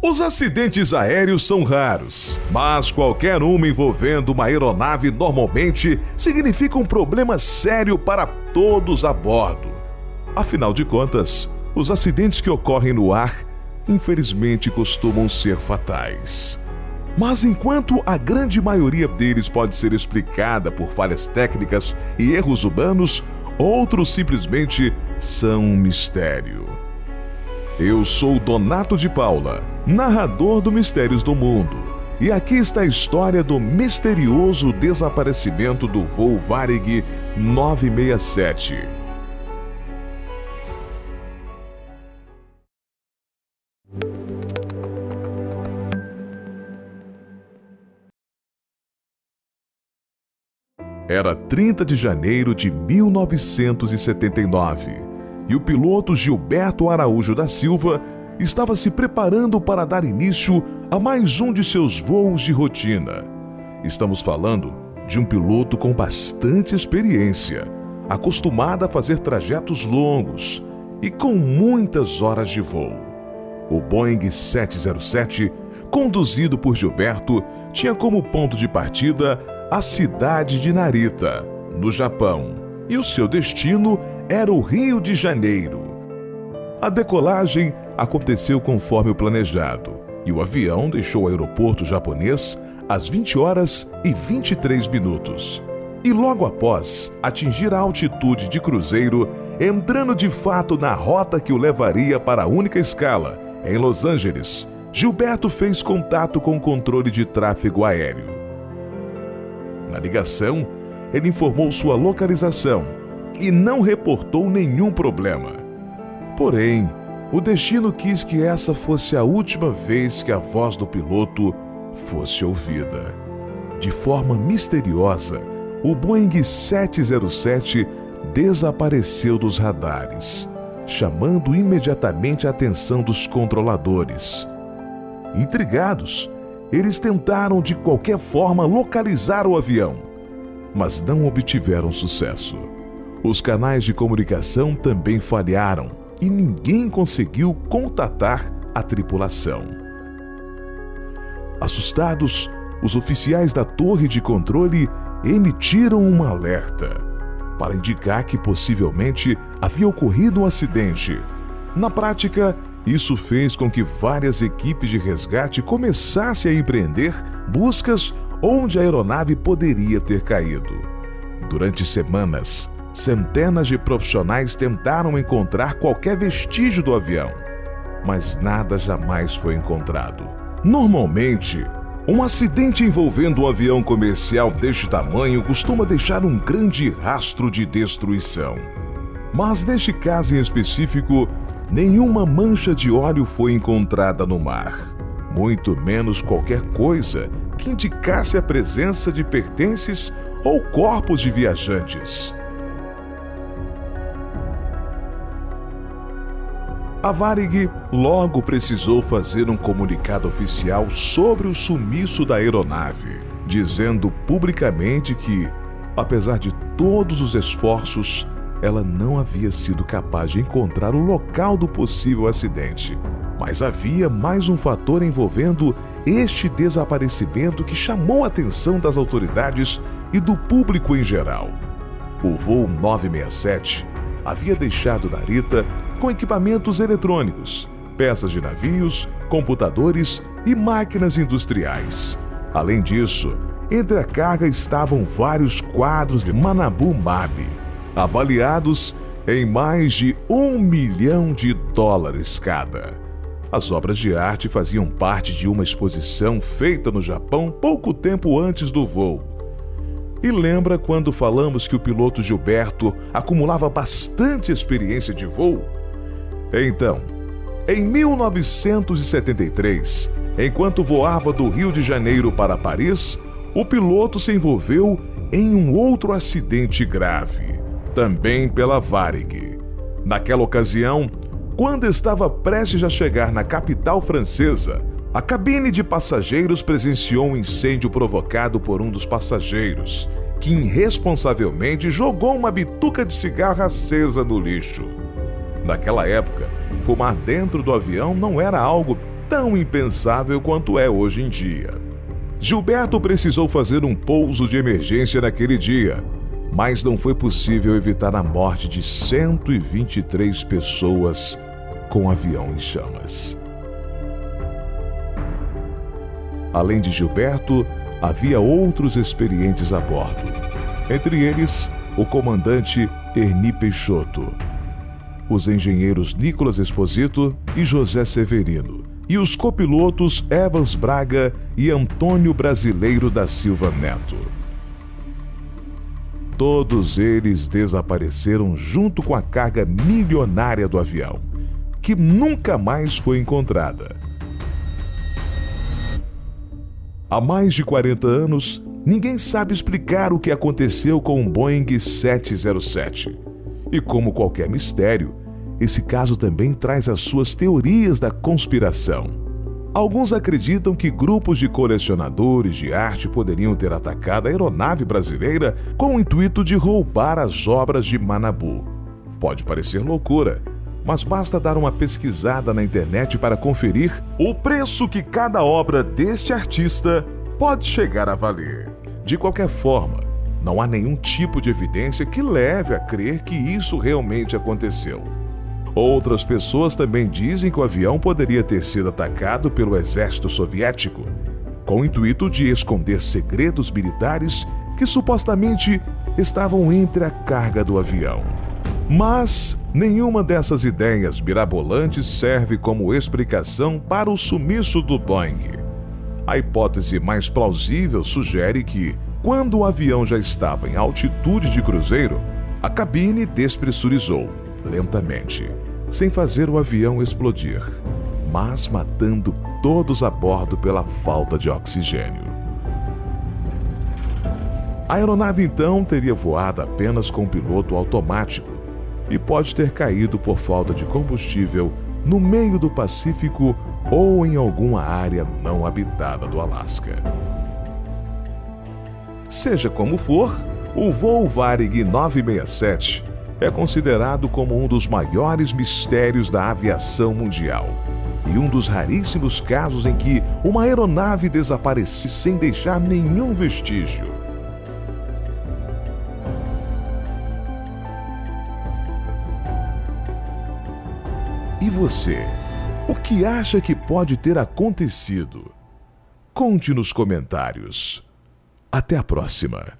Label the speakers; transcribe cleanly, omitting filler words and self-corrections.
Speaker 1: Os acidentes aéreos são raros, mas qualquer uma envolvendo uma aeronave normalmente significa um problema sério para todos a bordo. Afinal de contas, os acidentes que ocorrem no ar, infelizmente, costumam ser fatais. Mas enquanto a grande maioria deles pode ser explicada por falhas técnicas e erros humanos, outros simplesmente são um mistério. Eu sou Donato de Paula, narrador do Mistérios do Mundo, e aqui está a história do misterioso desaparecimento do voo Varig 967. Era 30 de janeiro de 1979 e o piloto Gilberto Araújo da Silva estava se preparando para dar início a mais um de seus voos de rotina. Estamos falando de um piloto com bastante experiência, acostumado a fazer trajetos longos e com muitas horas de voo. O Boeing 707, conduzido por Gilberto, tinha como ponto de partida a cidade de Narita, no Japão, e o seu destino era o Rio de Janeiro. A decolagem aconteceu conforme o planejado, e o avião deixou o aeroporto japonês às 20 horas e 23 minutos. E logo após atingir a altitude de cruzeiro, entrando de fato na rota que o levaria para a única escala, em Los Angeles, Gilberto fez contato com o controle de tráfego aéreo. Na ligação, ele informou sua localização e não reportou nenhum problema. Porém, o destino quis que essa fosse a última vez que a voz do piloto fosse ouvida. De forma misteriosa, o Boeing 707 desapareceu dos radares, chamando imediatamente a atenção dos controladores. Intrigados, eles tentaram de qualquer forma localizar o avião, mas não obtiveram sucesso. Os canais de comunicação também falharam e ninguém conseguiu contatar a tripulação. Assustados, os oficiais da torre de controle emitiram um alerta para indicar que possivelmente havia ocorrido um acidente. Na prática, isso fez com que várias equipes de resgate começassem a empreender buscas onde a aeronave poderia ter caído. Durante semanas, centenas de profissionais tentaram encontrar qualquer vestígio do avião, mas nada jamais foi encontrado. Normalmente, um acidente envolvendo um avião comercial deste tamanho costuma deixar um grande rastro de destruição. Mas neste caso em específico, nenhuma mancha de óleo foi encontrada no mar, muito menos qualquer coisa que indicasse a presença de pertences ou corpos de viajantes. A Varig logo precisou fazer um comunicado oficial sobre o sumiço da aeronave, dizendo publicamente que, apesar de todos os esforços, ela não havia sido capaz de encontrar o local do possível acidente. Mas havia mais um fator envolvendo este desaparecimento que chamou a atenção das autoridades e do público em geral. O voo 967 havia deixado Narita com equipamentos eletrônicos, peças de navios, computadores e máquinas industriais. Além disso, entre a carga estavam vários quadros de Manabu Mabe, avaliados em mais de $1 milhão cada. As obras de arte faziam parte de uma exposição feita no Japão pouco tempo antes do voo. E lembra quando falamos que o piloto Gilberto acumulava bastante experiência de voo? Então, em 1973, enquanto voava do Rio de Janeiro para Paris, o piloto se envolveu em um outro acidente grave, também pela Varig. Naquela ocasião, quando estava prestes a chegar na capital francesa, a cabine de passageiros presenciou um incêndio provocado por um dos passageiros, que irresponsavelmente jogou uma bituca de cigarro acesa no lixo. Naquela época, fumar dentro do avião não era algo tão impensável quanto é hoje em dia. Gilberto precisou fazer um pouso de emergência naquele dia, mas não foi possível evitar a morte de 123 pessoas com o avião em chamas. Além de Gilberto, havia outros experientes a bordo. Entre eles, o comandante Erni Peixoto, os engenheiros Nicolas Esposito e José Severino, e os copilotos Evans Braga e Antônio Brasileiro da Silva Neto. Todos eles desapareceram junto com a carga milionária do avião, que nunca mais foi encontrada. Há mais de 40 anos, ninguém sabe explicar o que aconteceu com o Boeing 707. E como qualquer mistério, esse caso também traz as suas teorias da conspiração. Alguns acreditam que grupos de colecionadores de arte poderiam ter atacado a aeronave brasileira com o intuito de roubar as obras de Manabu. Pode parecer loucura, mas basta dar uma pesquisada na internet para conferir o preço que cada obra deste artista pode chegar a valer. De qualquer forma, não há nenhum tipo de evidência que leve a crer que isso realmente aconteceu. Outras pessoas também dizem que o avião poderia ter sido atacado pelo exército soviético, com o intuito de esconder segredos militares que supostamente estavam entre a carga do avião. Mas nenhuma dessas ideias mirabolantes serve como explicação para o sumiço do Boeing. A hipótese mais plausível sugere que, quando o avião já estava em altitude de cruzeiro, a cabine despressurizou lentamente, sem fazer o avião explodir, mas matando todos a bordo pela falta de oxigênio. A aeronave então teria voado apenas com piloto automático e pode ter caído por falta de combustível no meio do Pacífico ou em alguma área não habitada do Alasca. Seja como for, o voo Varig 967 é considerado como um dos maiores mistérios da aviação mundial e um dos raríssimos casos em que uma aeronave desaparece sem deixar nenhum vestígio. E você, o que acha que pode ter acontecido? Conte nos comentários. Até a próxima!